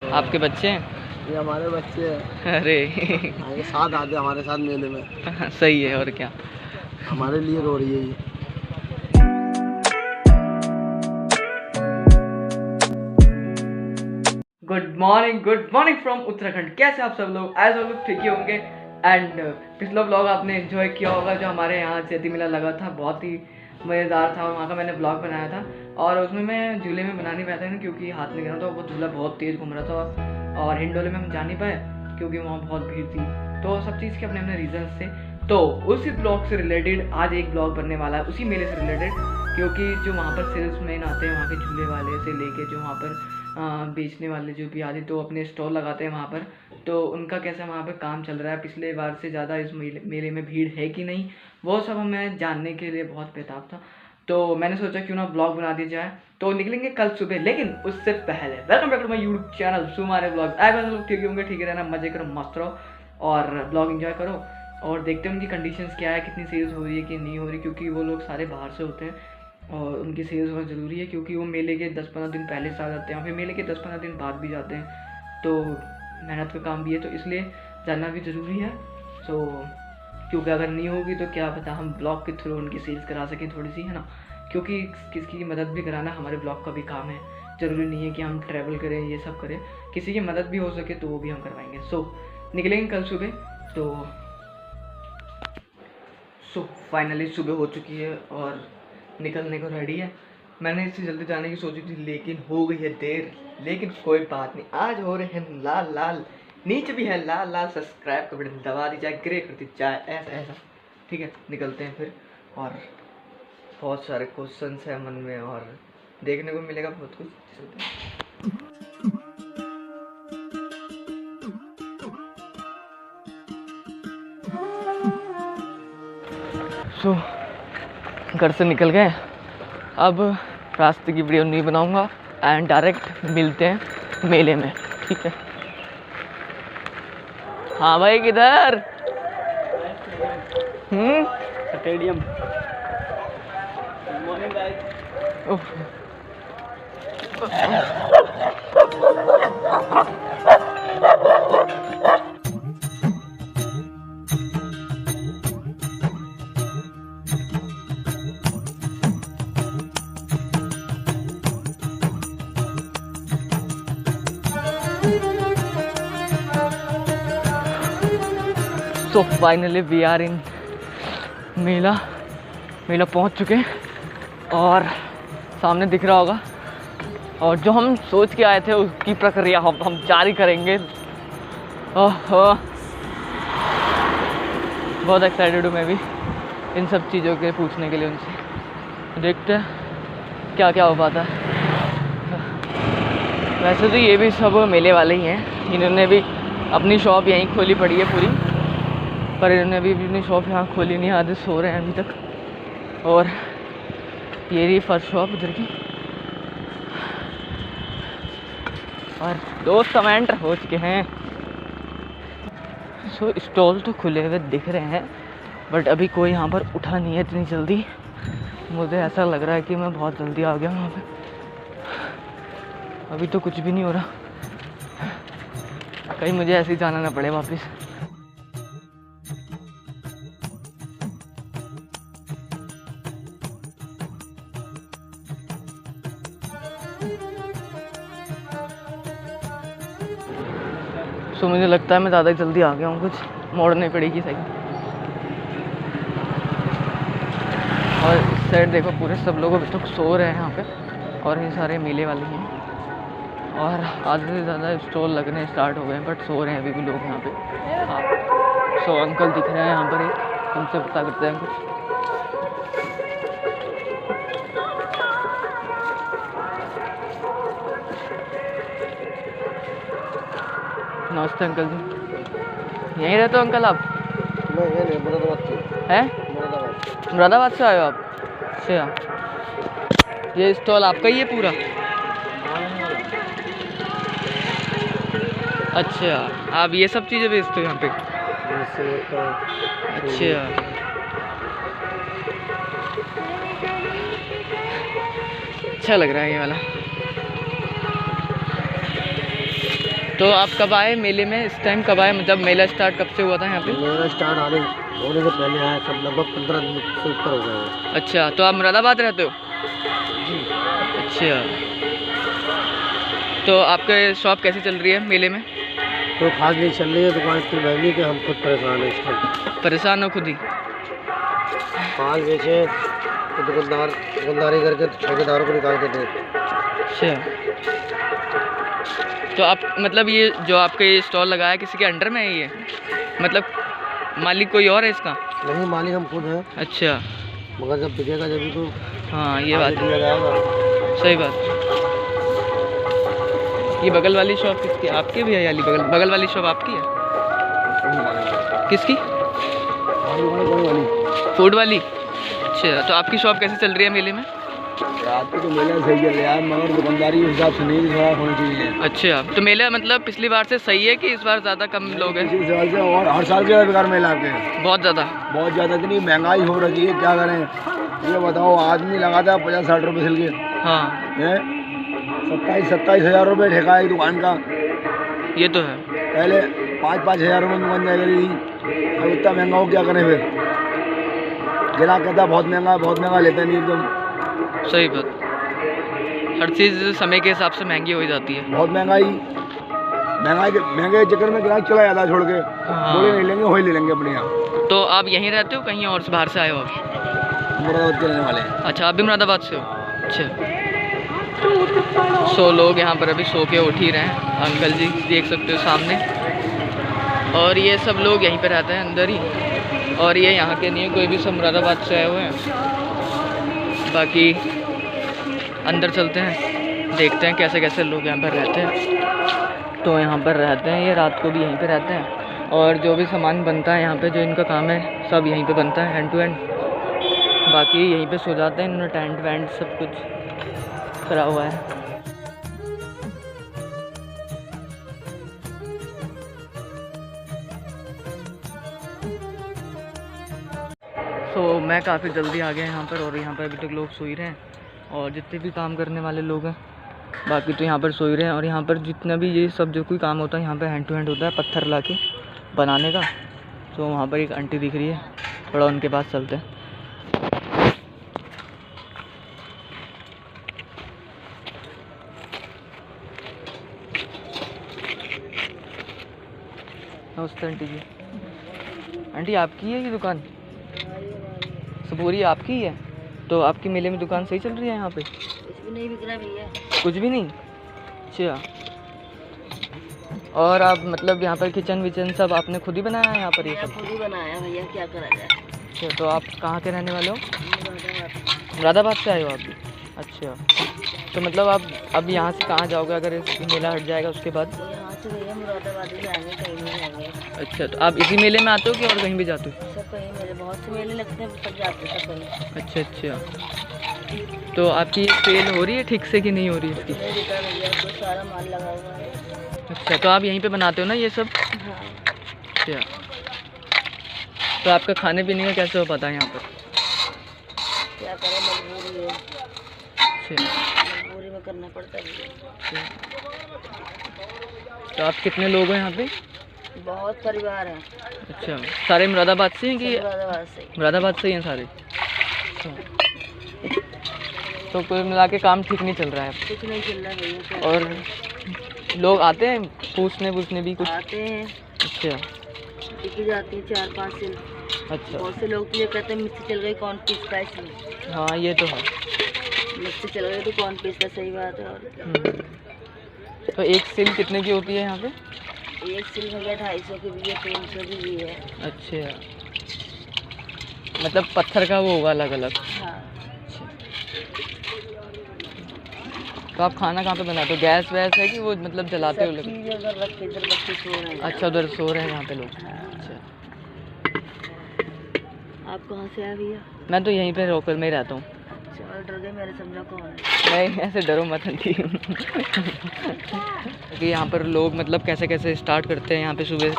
आपके बच्चे हैं? ये हमारे बच्चे हैं। अरे ये साथ आते हमारे साथ मेले में। सही है, और क्या। हमारे लिए रो रही है ये। Good morning from Uttarakhand. कैसे आप सब लोग? एज लोग ठीक ही होंगे। एंड पिछला ब्लॉग आपने एंजॉय किया होगा जो हमारे यहाँ चैती मेला लगा था, बहुत ही मज़ेदार था। वहाँ का मैंने ब्लॉग बनाया था और उसमें मैं झूले में बना नहीं पाया था ना, क्योंकि हाथ में गिरा था। वो झूला बहुत तेज़ घूम रहा था और हिंडोले में हम जा नहीं पाए क्योंकि वहाँ बहुत भीड़ थी। तो सब चीज़ के अपने अपने रीजंस थे। तो उसी ब्लॉग से रिलेटेड आज एक ब्लॉग बनने वाला है, उसी मेले से रिलेटेड, क्योंकि जो वहाँ पर सेल्समैन आते हैं वहाँ के झूले वाले से लेके जो वहाँ पर बेचने वाले जो भी आदि तो अपने स्टॉल लगाते हैं वहाँ पर, तो उनका कैसा वहाँ पर काम चल रहा है, पिछले बार से ज़्यादा इस मेले में भीड़ है कि नहीं, वो सब हमें जानने के लिए बहुत बेताब था। तो मैंने सोचा क्यों ना ब्लॉग बना दिया जाए। तो निकलेंगे कल सुबह, लेकिन उससे पहले welcome back to my YouTube channel सुमारे ब्लॉग। आए लोग ठीक होंगे, ठीक रहना, मजे करो, मस्त रहो और ब्लॉग एंजॉय करो। और देखते हैं उनकी कंडीशंस क्या है, कितनी सेल्स हो रही है कि नहीं हो रही, क्योंकि वो लोग सारे बाहर से होते हैं और उनकी सेल्स बहुत ज़रूरी है, क्योंकि वो मेले के 10-15 दिन पहले से आ जाते हैं, फिर मेले के 10-15 दिन बाद भी जाते हैं। तो मेहनत का काम भी है, तो इसलिए जानना भी ज़रूरी है। सो क्योंकि अगर नहीं होगी तो क्या पता हम ब्लॉग के थ्रू उनकी सेल्स करा सकें थोड़ी सी, है ना, क्योंकि किसी की मदद भी कराना हमारे ब्लॉग का भी काम है। ज़रूरी नहीं है कि हम ट्रैवल करें, ये सब करें, किसी की मदद भी हो सके तो वो भी हम करवाएंगे। सो निकलेंगे कल सुबह। तो फाइनली सुबह हो चुकी है और निकलने को रेडी है। मैंने इससे जल्दी जाने की सोची थी, लेकिन हो गई है देर। लेकिन कोई बात नहीं, आज हो रहे हैं लाल लाल, नीचे भी है लाल लाल, सब्सक्राइब का बटन दबा दी जाए, ग्रे कर दी जाए, ऐसा ऐसा। ठीक है, निकलते हैं फिर। और बहुत सारे क्वेश्चंस हैं मन में और देखने को मिलेगा बहुत कुछ। सो घर से निकल गए, अब रास्ते की वीडियो नहीं बनाऊंगा एंड डायरेक्ट मिलते हैं मेले में, ठीक है। हाँ भाई, किधर? स्टेडियम। तो फाइनली वी आर इन मेला पहुंच चुके हैं और सामने दिख रहा होगा। और जो हम सोच के आए थे उसकी प्रक्रिया हम जारी करेंगे। ओहो, बहुत एक्साइटेड हूँ मैं भी इन सब चीज़ों के पूछने के लिए उनसे। देखते हैं क्या क्या हो पाता है। वैसे तो ये भी सब मेले वाले ही हैं, इन्होंने भी अपनी शॉप यहीं खोली पड़ी है पूरी, पर इन्होंने अभी अपनी शॉप यहाँ खोली नहीं, आधे सो रहे हैं अभी तक। और ये रही फर्स्ट शॉप उधर की, और 2 कमेंट हो चुके हैं। सो स्टॉल तो खुले हुए दिख रहे हैं, बट अभी कोई यहाँ पर उठा नहीं है इतनी जल्दी। मुझे ऐसा लग रहा है कि मैं बहुत जल्दी आ गया वहाँ पे, अभी तो कुछ भी नहीं हो रहा, कहीं मुझे ऐसे ही जाना ना पड़े वापस। सो मुझे लगता है मैं ज़्यादा जल्दी आ गया हूँ, कुछ मोड़ने पड़ेगी सही। और इस साइड देखो, पूरे सब लोग अभी तक सो रहे हैं यहाँ पे, और ये सारे मेले वाले हैं और आधे से ज़्यादा स्टॉल लगने स्टार्ट हो गए हैं, बट सो रहे हैं अभी भी लोग यहाँ पे। सो अंकल दिख रहे हैं यहाँ पर, एक उनसे पता करते हैं कुछ। नमस्ते अंकल जी, यहीं रहते हो अंकल आप? नहीं, मुरादाबाद हैं? मुरादाबाद से आए हो आप? अच्छा, ये स्टॉल आपका ही है पूरा? अच्छा, आप ये सब चीज़ें बेचते हो यहाँ पे? अच्छा, अच्छा लग रहा है ये वाला। तो आप कब आए मेले में? इस टाइम कब आए? मतलब मेला स्टार्ट कब से हुआ था यहाँ पे? मेरा स्टार्ट होने से पहले आया, सब लगभग 15 दिन से ऊपर हो गए। अच्छा, तो आप मुरादाबाद रहते हो? जी। अच्छा, तो आपके शॉप कैसी चल रही है मेले में? तो खास नहीं चल रही है, दुकान इतनी महंगी कि हम खुद परेशान हैं इस टाइम। परेशान हो खुद ही? माल बेचे तो दुकानदारी करके ठेकेदारों को निकाल के दे। अच्छा, तो आप मतलब ये जो आपका ये स्टॉल लगाया है किसी के अंडर में है ये? मतलब मालिक कोई और है इसका? नहीं, मालिक हम खुद हैं। अच्छा, मगर जब बिकेगा जब भी तो हाँ ये बात दिया जाएगा। सही बात। ये बगल वाली शॉप किसकी? आपकी भी है? याली बगल वाली शॉप आपकी है? किसकी? फूड वाली। अच्छा, तो आपकी शॉप कैसे चल रही है मेले में? रात को तो मेला सही चल रहा है, मगर दुकानदारी के हिसाब से नहीं थोड़ा होनी चाहिए। अच्छा, तो मेला मतलब पिछली बार से सही है कि इस बार ज़्यादा कम लोग हैं? इस साल से और हर साल के बेकार मेला आपके बहुत ज़्यादा इतनी महंगाई हो रही है, क्या करें? ये बताओ, आदमी लगाता है 50-60 रुपये सिल के। हाँ, 27 हज़ार रुपये ठेका है दुकान का। ये तो है। पहले 5 हज़ार रुपये दुकान जाया करी थी, अब इतना महंगा हो क्या करें फिर? गिरा कहता बहुत महंगा लेता नहीं एकदम। सही बात, हर चीज़ समय के हिसाब से महंगी हो जाती है। बहुत महंगे चक्कर में ग्राहक चला जाता है छोड़ के। हाँ। बोले नहीं लेंगे, वही ले लेंगे अपने यहाँ। तो आप यहीं रहते हो कहीं और से बाहर से आए हो? मुरादाबाद के रहने वाले हैं। अच्छा, आप भी मुरादाबाद से हो? अच्छा, 100 लोग यहाँ पर अभी सो के उठ ही रहे हैं। अंकल जी देख सकते हो सामने, और ये सब लोग यहीं पे रहते हैं अंदर ही, और ये यहाँ के नहीं है कोई भी, सब मुरादाबाद से आए हुए हैं। बाकी अंदर चलते हैं, देखते हैं कैसे कैसे लोग यहाँ पर रहते हैं। तो यहाँ पर रहते हैं ये, रात को भी यहीं पे रहते हैं, और जो भी सामान बनता है यहाँ पे, जो इनका काम है सब यहीं पे बनता है हैंड टू हैंड। बाकी यहीं पे सो जाते हैं, इन्होंने टेंट वेंट सब कुछ करा हुआ है। तो मैं काफ़ी जल्दी आ गया यहाँ पर, और यहाँ पर अभी तक लोग सो ही रहे हैं, और जितने भी काम करने वाले लोग हैं बाकी तो यहाँ पर सो ही रहे हैं। और यहाँ पर जितना भी ये सब जो कोई काम होता है यहाँ पे हैंड टू हैंड होता है, पत्थर ला के बनाने का। तो वहाँ पर एक आंटी दिख रही है, थोड़ा उनके पास चलते हैं। नमस्ते आंटी जी। आंटी आपकी है ये दुकान? सब पूरी आपकी ही है? तो आपकी मेले में दुकान सही चल रही है यहाँ पे? कुछ भी नहीं बिक रहा भैया। कुछ भी नहीं? अच्छा, और आप मतलब यहाँ पर किचन विचन सब आपने खुद ही बनाया है यहाँ पर? ये सब खुद ही बनाया भैया, क्या करा जाए। अच्छा, तो आप कहाँ के रहने वाले हो? मुरादाबाद से आए हो आप भी? अच्छा, तो मतलब आप अब यहाँ से कहाँ जाओगे अगर मेला हट जाएगा उसके बाद? यहाँ से भैया मुरादाबाद ही जाएंगे, कहीं नहीं जाएंगे। अच्छा, तो आप इसी मेले में आते हो कि और कहीं भी जाते हो? सब कहीं, मेरे बहुत से मेले लगते हैं, सब जाते हैं सब कहीं। अच्छा अच्छा, तो आपकी सेल हो रही है ठीक से कि नहीं हो रही है इसकी? नहीं बिका भैया, तो सारा माल लगा हुआ है। अच्छा, तो आप यहीं पे बनाते हो ना ये सब? हाँ। अच्छा, तो आपका खाने पीने का कैसे हो पाता है यहाँ पर? क्या करें, मजबूरी है। अच्छा, मजबूरी में करना पड़ता है। तो आप कितने लोग हैं यहाँ पे? बहुत परिवार हैं। अच्छा, सारे मुरादाबाद से हैं कि? मुरादाबाद से ही हैं सारे। अच्छा, तो कुल मिला के काम ठीक नहीं चल रहा है? कुछ नहीं चल रहा भैया। और लोग आते हैं पूछने भी कुछ? आते हैं। अच्छा, बिक जाती है 4-5 से। अच्छा, बहुत से लोग तो ये कहते हैं मिक्सी चल गई कौन पीसता है इसमें। हाँ ये तो है, मिक्सी चल गई तो कौन पीसता, सही बात है। और तो एक सिल कितने की होती है यहाँ पे? एक सिल भैया 250 की भी है, 300 की भी है। अच्छा, मतलब पत्थर का वो होगा अलग अलग? हाँ। तो आप खाना कहाँ पे बनाते हो? गैस वैस है कि वो मतलब जलाते हो? इधर रख के इधर बच्चे सो रहे हैं। अच्छा, उधर सो रहे हैं यहाँ पे लोग? हाँ। अच्छा, आप कहाँ से आए भैया? मैं तो यहीं पे रोकल में ही रहता हूँ। अच्छा, और डर गए मेरे, समझा कौन है। नहीं, ऐसे डरो मत आंटी। कि यहाँ पर लोग मतलब कैसे कैसे स्टार्ट करते हैं यहाँ पे सुबह से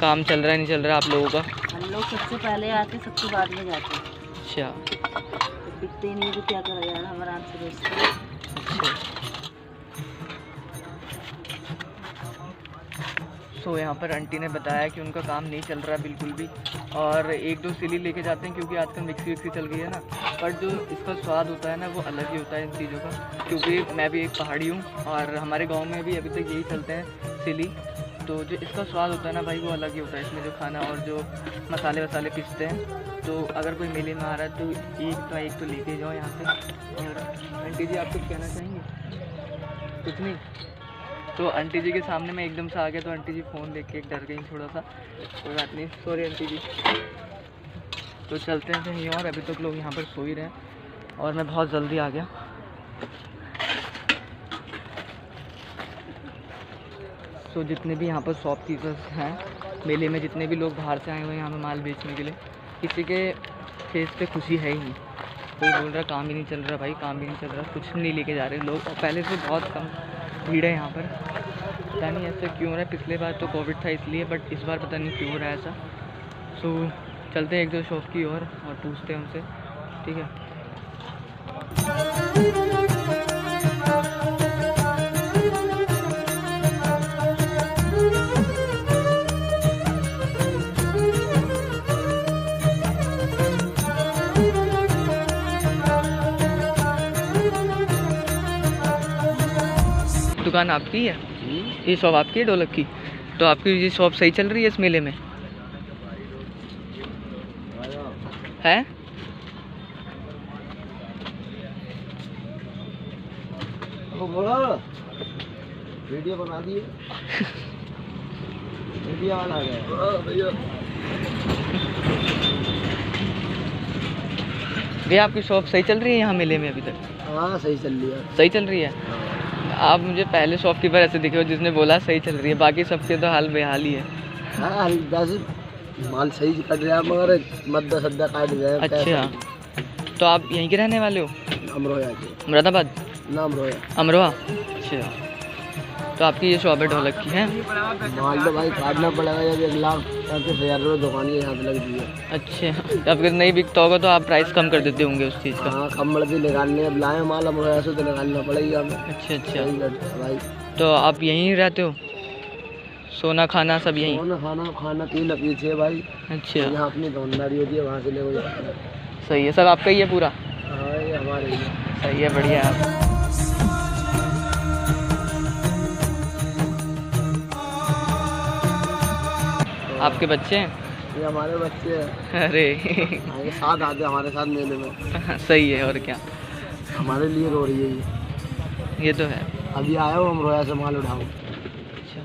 काम चल रहा है नहीं चल रहा है आप लोगों का? हम लोग सबसे पहले आते, सबसे बाद में जाते हैं। अच्छा, तो बिकते ही नहीं तो क्या करा यार, हम आराम से बेचते हैं। अच्छा, सो यहाँ पर आंटी ने बताया कि उनका काम नहीं चल रहा बिल्कुल भी, और 1-2 सिली लेके जाते हैं क्योंकि आजकल मिक्सी विक्सी चल गई है ना। पर जो इसका स्वाद होता है ना वो अलग ही होता है इन चीज़ों का, क्योंकि मैं भी एक पहाड़ी हूँ और हमारे गाँव में भी अभी तक यही चलते हैं सिली। तो जो इसका स्वाद होता है ना भाई वो अलग ही होता है, इसमें जो खाना और जो मसाले वसाले पीसते हैं। तो अगर कोई मेले में आ रहा है तो एक तो लेके जाओ यहाँ से। और आंटी जी आप कुछ कहना चाहेंगे? कुछ नहीं। तो आंटी जी के सामने मैं एकदम से आ गया तो आंटी जी फ़ोन देख के डर गई थोड़ा सा। कोई बात नहीं, सॉरी आंटी जी। तो चलते हैं कहीं और, अभी तक लोग यहाँ पर सो ही रहे हैं और मैं बहुत जल्दी आ गया। तो जितने भी यहाँ पर शॉपकीपर्स हैं मेले में, जितने भी लोग बाहर से आए हुए हैं यहाँ पर माल बेचने के लिए, किसी के फेस पे खुशी है ही नहीं। कोई बोल रहा काम ही नहीं चल रहा, भाई काम ही नहीं चल रहा, कुछ नहीं लेके जा रहे लोग। और पहले से बहुत कम भीड़ है यहाँ पर, पता नहीं ऐसा क्यों हो रहा है। पिछले बार तो कोविड था इसलिए, बट इस बार पता नहीं क्यों हो रहा है ऐसा। सो चलते हैं 1-2 शॉप की और पूछते हैं उनसे, ठीक है। दुकान आपकी है? ये शॉप आपकी है ढोलक की? तो आपकी ये शॉप सही चल रही है इस मेले में? है? वीडियो बना दिए। मीडिया वाला आ गया भैया। भैया आपकी शॉप सही चल रही है यहाँ मेले में अभी तक? हाँ सही चल रही है। सही चल रही है। आप मुझे पहले शॉपकीपर ऐसे दिखे हो जिसने बोला सही चल रही है, बाकी सबके तो हाल बेहाल ही है। हाँ वैसे माल सही कट रहा है मगर मद्दा सद्दा काट रहे हैं। अच्छा, तो आप यहीं के रहने वाले हो? अमरोहा के। मुरादाबाद? नाम रोया। अमरोहा। अच्छा, तो आपकी ये शॉप है ढोलक की है? माल तो भाई काटना पड़ेगा, जब 1,35,000 रुपये दुकान के यहाँ पे लग दी है। अच्छा, अब अगर नहीं बिकता होगा तो आप प्राइस कम कर देते होंगे उस चीज़ का? हाँ कम बढ़ती निकालने, अब लाए माल अमरोहा से तो निकालना पड़ेगा हमें। अच्छा अच्छा भाई। तो आप यहीं रहते हो? सोना खाना सब यहीं? सोना खाना 3 पीछे भाई। अच्छा, यहाँ अपनी दुकानदारी होती है, वहाँ से ले हो जाता है। सही है, सब आपका ही है पूरा? हाँ ये हमारे ही है। सही है, बढ़िया है। आपके बच्चे हैं? ये हमारे बच्चे हैं। अरे ये साथ आते हैं हमारे साथ मेले में। सही है, और क्या, हमारे लिए रो रही है ये तो है। अभी आया हूँ अमरोहा से माल उठाऊँ। अच्छा,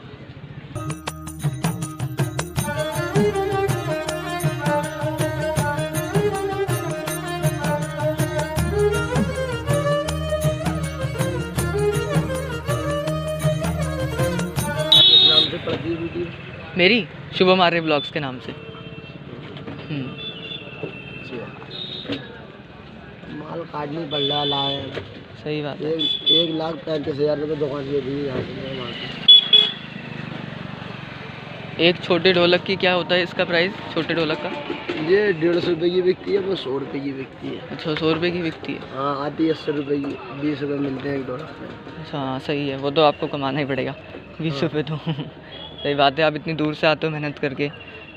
नाम से पड़ती है वीडियो मेरी शुभम आर्य ब्लॉग्स के नाम से। माल काटनी पड़ रहा है, लाए सही बात है। 1,35,000 रुपये दुकान से दी यहाँ से माल। एक छोटे ढोलक की क्या होता है इसका प्राइस? छोटे ढोलक का ये 150 रुपये की बिकती है, वो 100 रुपये की बिकती है। अच्छा, 100 रुपये की बिकती है? हाँ आती है 80 रुपये की, 20 रुपये मिलते हैं 1 ढोलक में। अच्छा हाँ, सही है, वो तो आपको कमाना ही पड़ेगा 20 रुपये तो। सही बात है, आप इतनी दूर से आते हो मेहनत करके,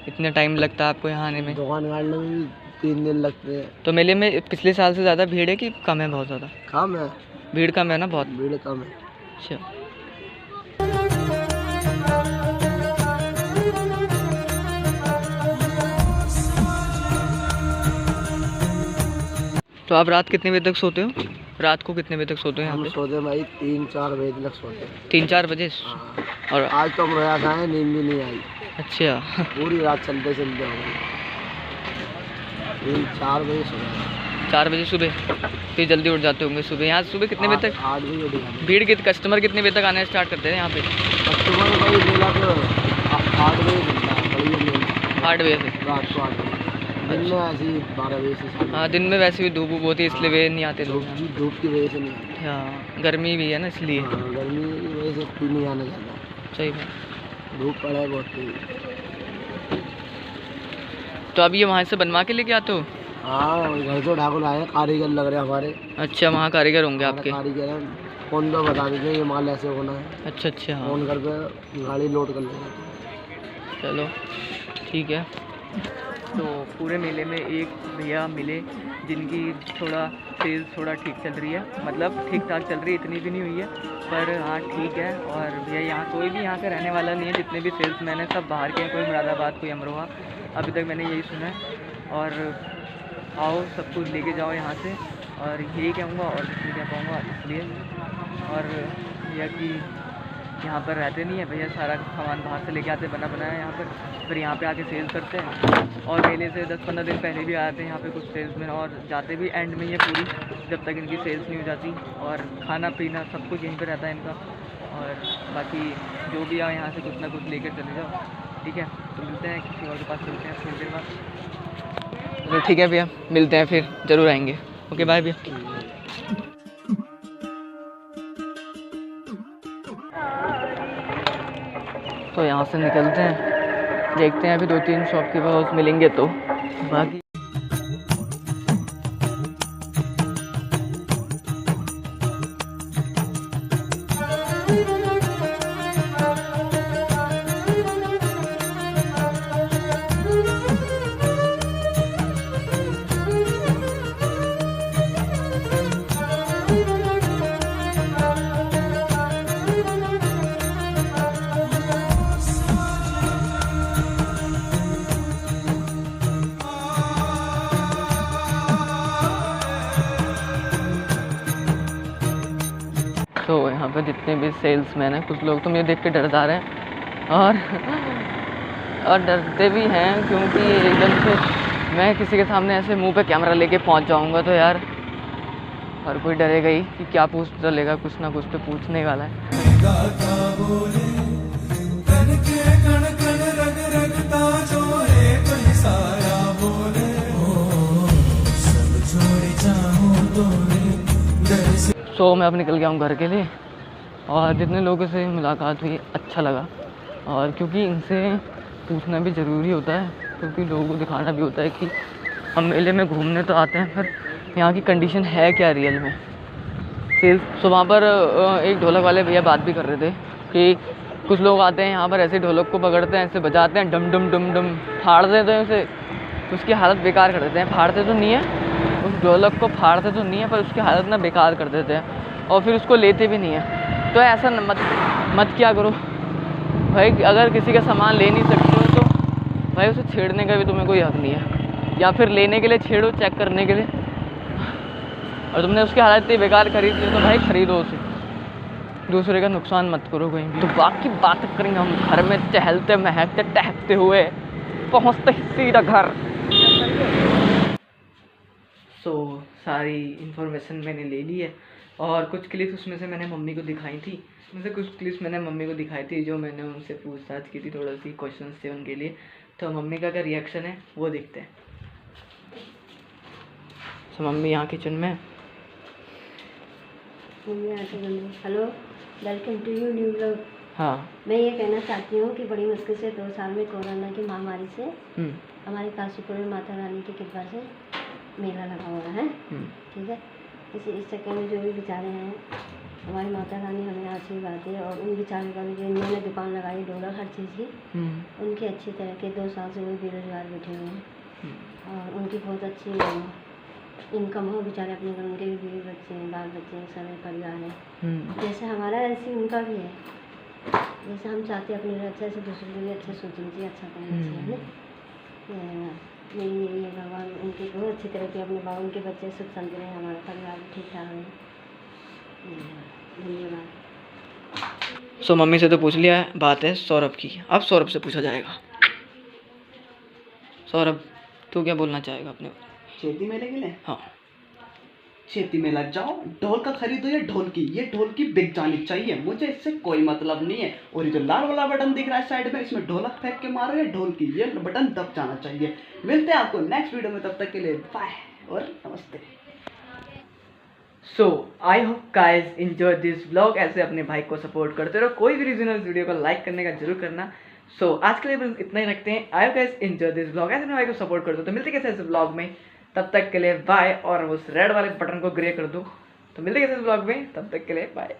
इतना टाइम लगता है आपको यहाँ आने में। दुकान काटने में भी 3 दिन लगते हैं। तो मेले में पिछले साल से ज़्यादा भीड़ है कि कम है? बहुत ज़्यादा कम है, भीड़ कम है ना? बहुत भीड़ कम है। अच्छा, तो आप रात कितने बजे तक सोते हो? रात को कितने बजे तक सोते हो यहाँ हम पे? सोते भाई 3-4 बजे तक सोते हैं। 3-4 बजे? हाँ। और आज तो हम रोया था, नींद भी नहीं आई, अच्छा पूरी रात चलते चलते हो गई। 3-4 बजे सुबह। 4 बजे सुबह? फिर जल्दी उठ जाते होंगे सुबह? यहाँ सुबह कितने बजे तक 8 बजे उठ गए। भीड़ के कस्टमर कितने बजे तक आना स्टार्ट करते हैं यहाँ पे? कस्टमर भाई मेला तो 8 बजे मिलता है, बड़ी मेला 8 बजे से? रात को 8 बजे। दिन में ऐसे ही 12 बजे से। हाँ, दिन में वैसे भी धूप होती है इसलिए वे नहीं आते लोग। धूप की वजह से नहीं आते। हाँ, गर्मी भी है ना इसलिए। हाँ, गर्मी की वजह से कोई नहीं आने जाता। सही बात। धूप पड़ा है बहुत तेज। तो अब ये वहाँ से बनवा के लेके आते हो? हाँ घर से उठा को लाए हैं, कारीगर लग रहे हैं हमारे। अच्छा, वहाँ कारीगर होंगे हमारे आपके? कारीगर हैं, फोन पर बता देते हैं ये माल ऐसे होना है। अच्छा अच्छा, हाँ फोन कर पे गाड़ी लोड कर लेंगे। चलो ठीक है। तो पूरे मेले में एक भैया मिले जिनकी थोड़ा सेल्स थोड़ा ठीक चल रही है, मतलब ठीक ठाक चल रही है, इतनी भी नहीं हुई है पर हाँ ठीक है। और भैया यहाँ कोई भी यहाँ का रहने वाला नहीं है, जितने भी सेल्समैन हैं सब बाहर के हैं, कोई मुरादाबाद कोई अमरोहा, अभी तक मैंने यही सुना है। और आओ सब कुछ लेके जाओ यहाँ से, और यही कहूँगा और कुछ नहीं कह पाऊँगा इसलिए। और भैया कि यहाँ पर रहते नहीं है भैया, सारा सामान बाहर से लेके आते बना बनाया यहाँ पर, फिर यहाँ पे आके सेल करते हैं। और मेले से 10-15 दिन पहले भी आते हैं यहाँ पे कुछ सेल्समैन, और जाते भी एंड में ही है पूरी, जब तक इनकी सेल्स नहीं हो जाती। और खाना पीना सब कुछ यहीं पे रहता है इनका। और बाकी जो भी आओ यहाँ से कुछ ना कुछ लेकर चले जाओ, ठीक है। तो मिलते हैं किसी और के पास, मिलते हैं थोड़ी देर बाद। तो ठीक है भैया, मिलते हैं फिर, ज़रूर आएंगे। ओके बाय भैया। तो यहाँ से निकलते हैं, देखते हैं अभी 2-3 शॉप के पास मिलेंगे तो बाकी। तो यहाँ पे जितने भी सेल्समैन हैं, कुछ लोग तो मुझे देख के डर जा रहे हैं और डरते भी हैं, क्योंकि एकदम से मैं किसी के सामने ऐसे मुंह पे कैमरा लेके पहुँच जाऊँगा तो यार हर कोई डरेगा ही कि क्या पूछ चलेगा, कुछ ना कुछ तो पूछने वाला है। सो मैं अब निकल गया हूँ घर के लिए, और जितने लोगों से मुलाकात हुई अच्छा लगा। और क्योंकि इनसे पूछना भी ज़रूरी होता है, क्योंकि लोगों को दिखाना भी होता है कि हम मेले में घूमने तो आते हैं, पर यहाँ की कंडीशन है क्या रियल में सेल्स। सो वहाँ पर एक ढोलक वाले भैया बात भी कर रहे थे कि कुछ लोग आते हैं यहाँ पर ऐसे ढोलक को पकड़ते हैं, ऐसे बजाते हैं, डम डम डम डम, फाड़ देते हैं उसे, उसकी हालत बेकार कर देते हैं। फाड़ते तो नहीं है, उस ढोलक को फाड़ते तो नहीं है, पर उसकी हालत ना बेकार कर देते हैं, और फिर उसको लेते भी नहीं है। तो ऐसा मत क्या करो भाई, अगर किसी का सामान ले नहीं सकते हो तो भाई उसे छेड़ने का भी तुम्हें कोई हक नहीं है, या फिर लेने के लिए छेड़ो, चेक करने के लिए। और तुमने उसकी हालत इतनी बेकार खरीद ली तो भाई ख़रीदो उसे, दूसरे का नुकसान मत करो कहीं भी। तो बाकी बात करेंगे हम घर में टहलते महकते टहकते हुए पहुँचते सीधा घर। सो सारी इन्फॉर्मेशन मैंने ले ली है, और कुछ क्लिप्स उसमें से मैंने मम्मी को दिखाई थी, कुछ क्लिप्स मैंने मम्मी को दिखाई थी जो मैंने उनसे पूछताछ की थी, थोड़ा सी क्वेश्चंस थे उनके लिए। तो मम्मी का क्या रिएक्शन है वो देखते हैं। तो मम्मी यहाँ किचन में। Hello, welcome to you new blog. हाँ, मैं ये कहना चाहती हूँ कि बड़ी मुश्किल से 2 साल में कोरोना की महामारी से हमारी काशीपुर में माता रानी की कृपा से मेला लगा हुआ है, ठीक है। इस चक्कर में जो भी बेचारे हैं, हमारी माता रानी हमें आशीर्वाद दी, और उन बेचारों का भी जो इन्होंने दुकान लगाई ढोलक हर चीज़ की, उनकी अच्छी तरह के 2 साल से वो बेरोजगार बैठे हुए हैं, और उनकी बहुत अच्छी इनकम हो, बेचारे अपने घर, उनके भी बीवी बच्चे हैं, बाल बच्चे हैं, सब परिवार है। जैसे हमारा ऐसे उनका भी है, जैसे हम चाहते हैं अपने अच्छा से दूसरे के लिए अच्छा सोचना चाहिए, अच्छा करना चाहिए। मेरी यही है, भगवान उनकी बहुत अच्छी तरह की अपने बाबू उनके बच्चे सुख शांति रहे, हमारा परिवार भी ठीक ठाक है। धन्यवाद। सो मम्मी से तो पूछ लिया है, बात है सौरभ की, अब सौरभ से पूछा जाएगा। सौरभ तू क्या बोलना चाहेगा अपने खेती मेले के लिए? हाँ, खेती मेला जाओ, ढोल का खरीदो या ढोलकी, ये ढोलकी बिक जानी चाहिए, मुझे इससे कोई मतलब नहीं है। और ये जो लाल वाला बटन दिख रहा है साइड में, इसमें ढोलक फेंक के मारो या ढोलकी, ये बटन दब जाना चाहिए। मिलते हैं आपको नेक्स्ट वीडियो में, तब तक के लिए बाय और नमस्ते। So I hope guys enjoy this vlog. ऐसे अपने भाई को सपोर्ट करते रहो, कोई भी रीजन है इस वीडियो को लाइक करने का जरूर करना। सो आज के लिए बस इतना ही रखते हैं। आई hope guys enjoy this vlog, ऐसे अपने भाई को सपोर्ट कर दो। तो मिलते कैसे इस व्लॉग में, तब तक के लिए बाय, और उस रेड वाले बटन को ग्रे कर दो। तो मिलते कैसे इस व्लॉग में, तब तक के लिए बाय।